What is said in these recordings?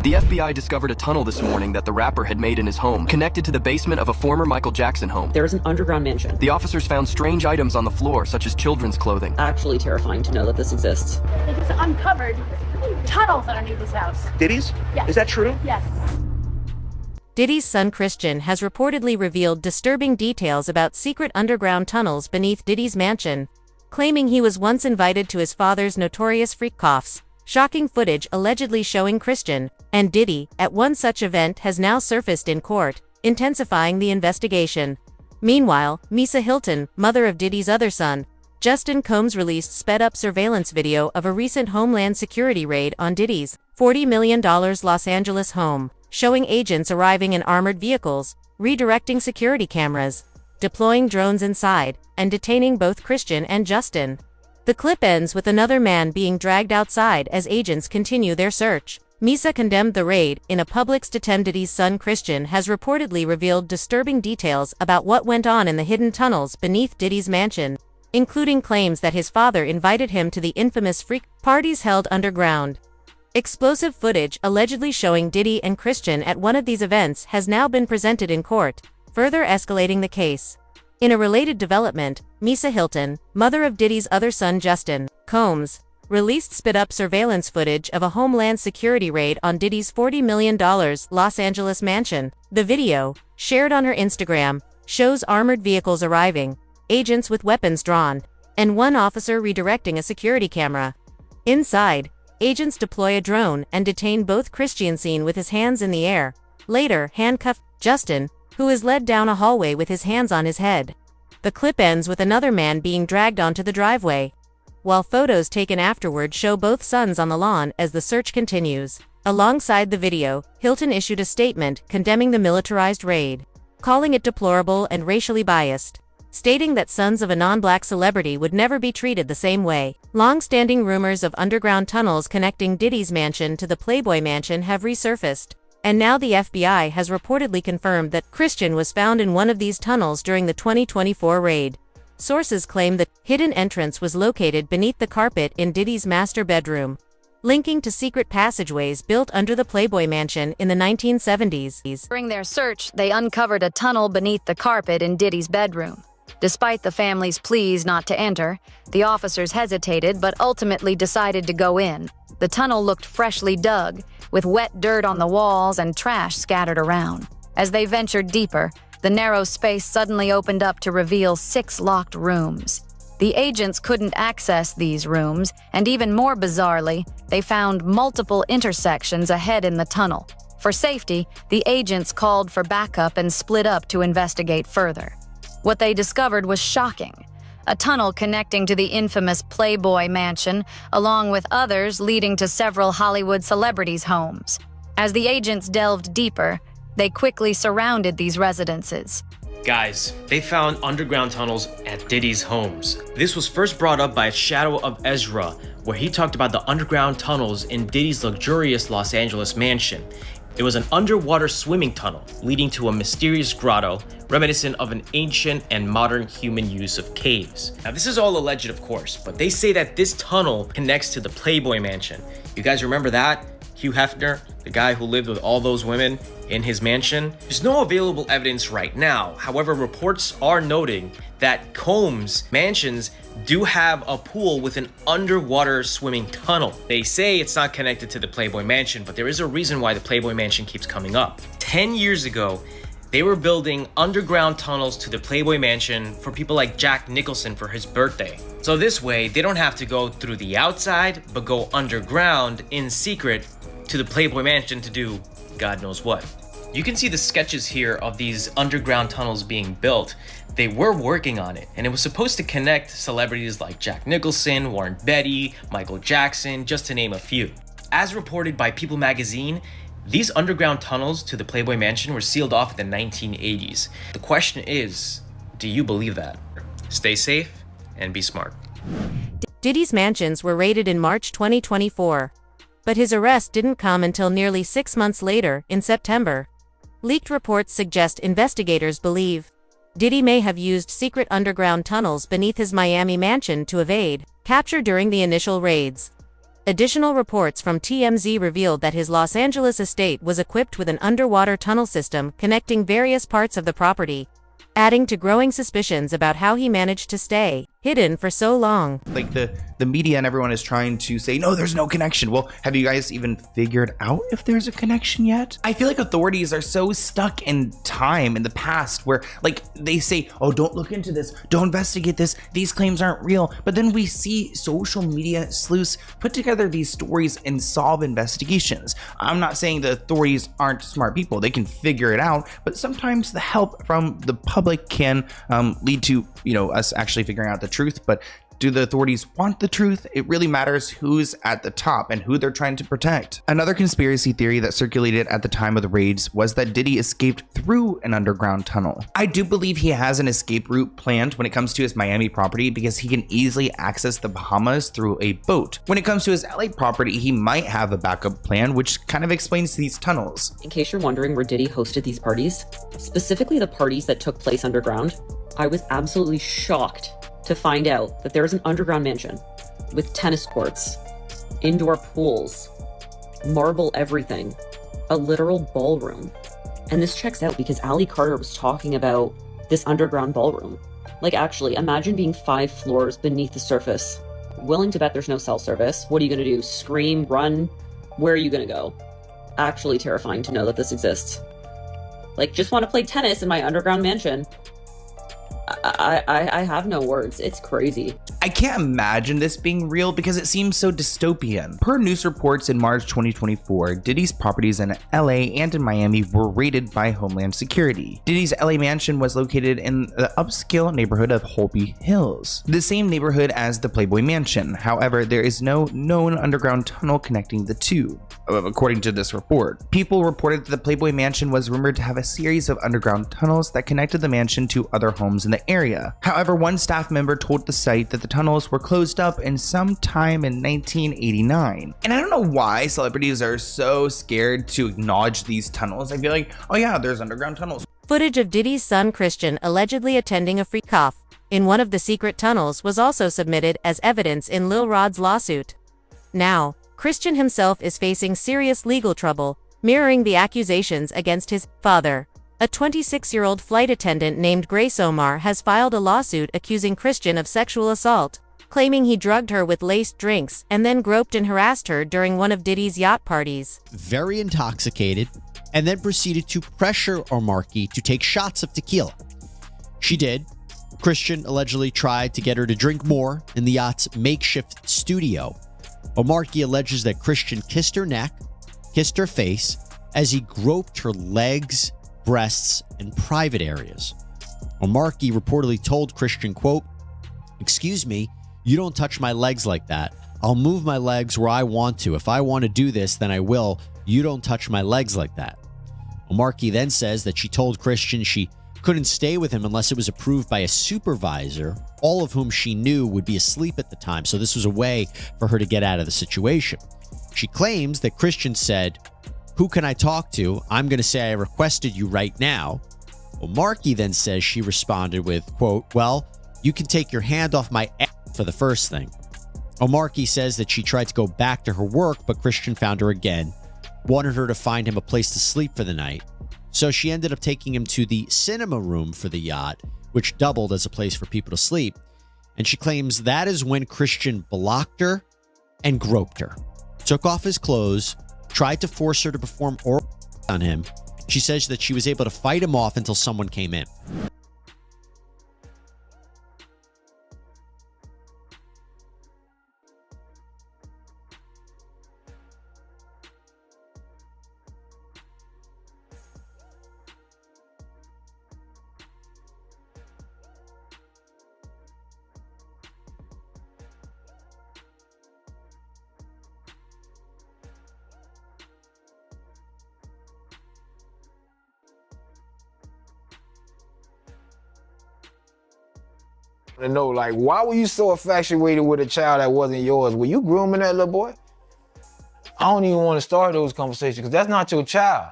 The FBI discovered a tunnel this morning that the rapper had made in his home, connected to the basement of a former Michael Jackson home. There is an underground mansion. The officers found strange items on the floor, such as children's clothing. Actually terrifying to know that this exists. They just uncovered tunnels underneath his house. Diddy's? Yes. Is that true? Yes. Diddy's son Christian has reportedly revealed disturbing details about secret underground tunnels beneath Diddy's mansion, claiming he was once invited to his father's notorious freak-offs. Shocking footage allegedly showing Christian and Diddy at one such event has now surfaced in court, intensifying the investigation. Meanwhile, Misa Hilton, mother of Diddy's other son, Justin Combs, released sped-up surveillance video of a recent Homeland Security raid on Diddy's $40 million Los Angeles home, showing agents arriving in armored vehicles, redirecting security cameras, deploying drones inside, and detaining both Christian and Justin. The clip ends with another man being dragged outside as agents continue their search. Misa condemned the raid in a public statement. Diddy's son Christian has reportedly revealed disturbing details about what went on in the hidden tunnels beneath Diddy's mansion, including claims that his father invited him to the infamous freak parties held underground. Explosive footage allegedly showing Diddy and Christian at one of these events has now been presented in court, further escalating the case. In a related development, Misa Hilton, mother of Diddy's other son Justin Combs, released sped-up surveillance footage of a Homeland Security raid on Diddy's $40 million Los Angeles mansion. The video, shared on her Instagram, shows armored vehicles arriving, agents with weapons drawn, and one officer redirecting a security camera. Inside, agents deploy a drone and detain both Christian, seen with his hands in the air, later handcuffed Justin, who is led down a hallway with his hands on his head. The clip ends with another man being dragged onto the driveway, while photos taken afterward show both sons on the lawn as the search continues. Alongside the video, Hilton issued a statement condemning the militarized raid, calling it deplorable and racially biased, stating that sons of a non-black celebrity would never be treated the same way. Long-standing rumors of underground tunnels connecting Diddy's mansion to the Playboy Mansion have resurfaced, and now the FBI has reportedly confirmed that Christian was found in one of these tunnels during the 2024 raid. Sources claim the hidden entrance was located beneath the carpet in Diddy's master bedroom, linking to secret passageways built under the Playboy Mansion in the 1970s. During their search, they uncovered a tunnel beneath the carpet in Diddy's bedroom. Despite the family's pleas not to enter, the officers hesitated but ultimately decided to go in. The tunnel looked freshly dug, with wet dirt on the walls and trash scattered around. As they ventured deeper, the narrow space suddenly opened up to reveal 6 locked rooms. The agents couldn't access these rooms, and even more bizarrely, they found multiple intersections ahead in the tunnel. For safety, the agents called for backup and split up to investigate further. What they discovered was shocking: a tunnel connecting to the infamous Playboy Mansion, along with others leading to several Hollywood celebrities' homes. As the agents delved deeper, they quickly surrounded these residences. Guys, they found underground tunnels at Diddy's homes. This was first brought up by Shadow of Ezra, where he talked about the underground tunnels in Diddy's luxurious Los Angeles mansion. It was an underwater swimming tunnel leading to a mysterious grotto, reminiscent of an ancient and modern human use of caves. Now, this is all alleged, of course, but they say that this tunnel connects to the Playboy Mansion. You guys remember that? Hugh Hefner, the guy who lived with all those women in his mansion? There's no available evidence right now. However, reports are noting that Combs mansions do have a pool with an underwater swimming tunnel. They say it's not connected to the Playboy Mansion, but there is a reason why the Playboy Mansion keeps coming up. 10 years ago, they were building underground tunnels to the Playboy Mansion for people like Jack Nicholson for his birthday. So this way, they don't have to go through the outside, but go underground in secret to the Playboy Mansion to do God knows what. You can see the sketches here of these underground tunnels being built. They were working on it, and it was supposed to connect celebrities like Jack Nicholson, Warren Beatty, Michael Jackson, just to name a few. As reported by People magazine, these underground tunnels to the Playboy Mansion were sealed off in the 1980s. The question is, do you believe that? Stay safe and be smart. Diddy's mansions were raided in March 2024, but his arrest didn't come until nearly 6 months later, in September. Leaked reports suggest investigators believe Diddy may have used secret underground tunnels beneath his Miami mansion to evade capture during the initial raids. Additional reports from TMZ revealed that his Los Angeles estate was equipped with an underwater tunnel system connecting various parts of the property, adding to growing suspicions about how he managed to stay hidden for so long. Like the media and everyone is trying to say, no, there's no connection. Well, have you guys even figured out if there's a connection yet? I feel like authorities are so stuck in time in the past where like they say, oh, don't look into this, don't investigate this, these claims aren't real. But then we see social media sleuths put together these stories and solve investigations. I'm not saying the authorities aren't smart people, they can figure it out, but sometimes the help from the public can lead to, us actually figuring out the truth. But do the authorities want the truth? It really matters who's at the top and who they're trying to protect. Another conspiracy theory that circulated at the time of the raids was that Diddy escaped through an underground tunnel. I do believe he has an escape route planned when it comes to his Miami property because he can easily access the Bahamas through a boat. When it comes to his LA property, he might have a backup plan, which kind of explains these tunnels. In case you're wondering where Diddy hosted these parties, specifically the parties that took place underground, I was absolutely shocked to find out that there is an underground mansion with tennis courts, indoor pools, marble everything, a literal ballroom. And this checks out because Ali Carter was talking about this underground ballroom. Like, actually, imagine being 5 floors beneath the surface. Willing to bet there's no cell service. What are you gonna do? Scream? Run? Where are you gonna go? Actually terrifying to know that this exists. Like, just want to play tennis in my underground mansion. I have no words. It's crazy. I can't imagine this being real because it seems so dystopian. Per news reports in March 2024, Diddy's properties in LA and in Miami were raided by Homeland Security. Diddy's LA mansion was located in the upscale neighborhood of Holby Hills, the same neighborhood as the Playboy Mansion. However, there is no known underground tunnel connecting the two, according to this report. People reported that the Playboy Mansion was rumored to have a series of underground tunnels that connected the mansion to other homes in the area. However, one staff member told the site that the tunnels were closed up in some time in 1989. And I don't know why celebrities are so scared to acknowledge these tunnels. I feel like, oh yeah, there's underground tunnels. Footage of Diddy's son Christian allegedly attending a freak-off in one of the secret tunnels was also submitted as evidence in Lil Rod's lawsuit. Now, Christian himself is facing serious legal trouble, mirroring the accusations against his father. A 26-year-old flight attendant named Grace Omar has filed a lawsuit accusing Christian of sexual assault, claiming he drugged her with laced drinks and then groped and harassed her during one of Diddy's yacht parties. Very intoxicated, and then proceeded to pressure Omarki to take shots of tequila. She did. Christian allegedly tried to get her to drink more in the yacht's makeshift studio. Omarki alleges that Christian kissed her neck, kissed her face, as he groped her legs, breasts, and private areas. Omarki reportedly told Christian, quote, "Excuse me, you don't touch my legs like that. I'll move my legs where I want to. If I want to do this, then I will. You don't touch my legs like that." Omarki then says that she told Christian she couldn't stay with him unless it was approved by a supervisor, all of whom she knew would be asleep at the time, so this was a way for her to get out of the situation. She claims that Christian said, "Who can I talk to? I'm going to say I requested you right now." Omarki then says she responded with, quote, "Well, you can take your hand off my ass for the first thing." Omarki says that she tried to go back to her work, but Christian found her again, wanted her to find him a place to sleep for the night. So she ended up taking him to the cinema room for the yacht, which doubled as a place for people to sleep. And she claims that is when Christian blocked her and groped her, took off his clothes, tried to force her to perform oral on him. She says that she was able to fight him off until someone came in. To know, like, why were you so infatuated with a child that wasn't yours? Were you grooming that little boy? I don't even want to start those conversations because that's not your child.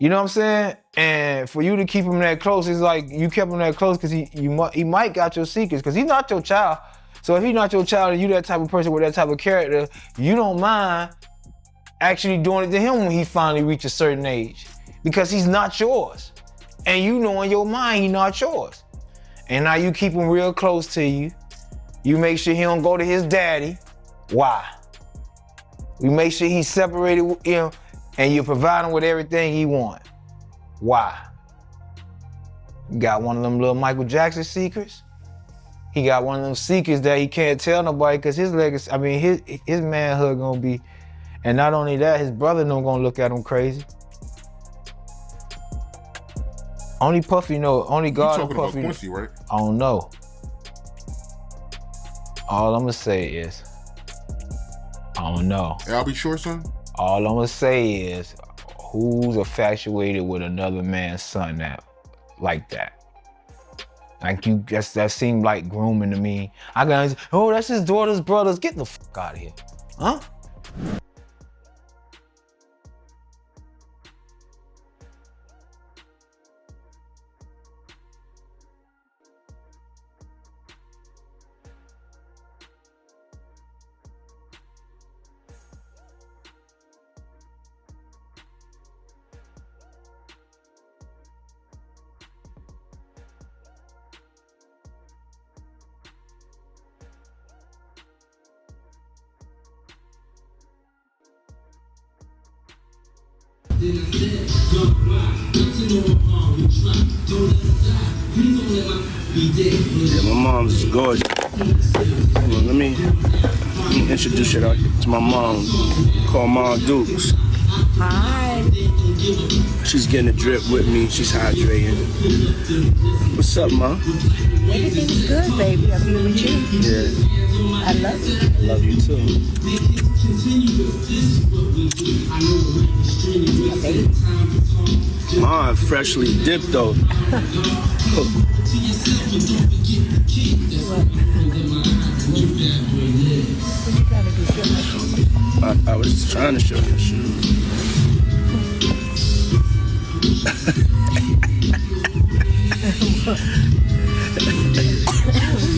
You know what I'm saying? And for you to keep him that close, it's like you kept him that close because he might got your secrets because he's not your child. So if he's not your child and you that type of person with that type of character, you don't mind actually doing it to him when he finally reaches a certain age. Because he's not yours. And you know in your mind he's not yours. And now you keep him real close to you. You make sure he don't go to his daddy. Why? You make sure he's separated with him and you provide him with everything he wants. Why? You got one of them little Michael Jackson secrets? He got one of them secrets that he can't tell nobody because his legacy, I mean, his manhood gonna be, and not only that, his brother no gonna look at him crazy. Only Puffy know, only God and Puffy. Quincy, right? I don't know. All I'm gonna say is, I don't know. I'll be sure, son. All I'm gonna say is, who's infatuated with another man's son that, like that? Like you, that seemed like grooming to me. I got, oh, that's his daughter's brothers. Get the fuck out of here, huh? Yeah, my mom's gorgeous. Hold on, let me introduce you to my mom. Called Mom Dukes. Hi. She's getting a drip with me. She's hydrating. What's up, Mom? Everything's good, baby. I'm here with you. Yeah. I love you. I love you too. My baby. Mom, freshly dipped though. I was just trying to show you shoes.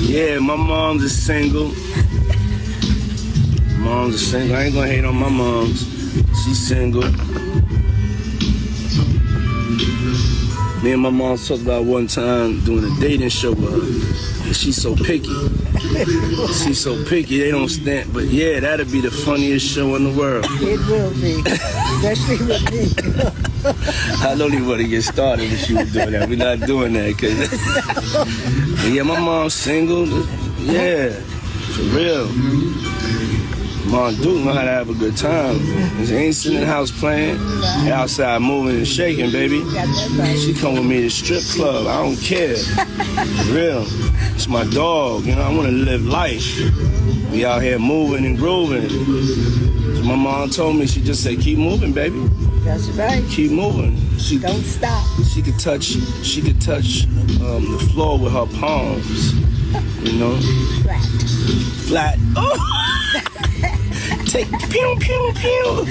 Yeah, my mom's is single. Mom's is single. I ain't gonna hate on my mom's. She's single. Me and my mom talked about one time doing a dating show with her. And she's so picky. She's so picky, they don't stand. But yeah, that'd be the funniest show in the world. It will be, especially with me. I don't even want to get started if she was doing that. We're not doing that, cause yeah, my mom's single. Yeah, for real. Mom Duke know how to have a good time. She ain't sitting in the house playing. They outside moving and shaking, baby. She come with me to the strip club. I don't care. For real. It's my dog. You know, I want to live life. We out here moving and grooving. So my mom told me, she just said, keep moving, baby. That's right. Keep moving. Don't stop. She could touch the floor with her palms. You know? Flat. Flat. Oh! Take pew pew pew.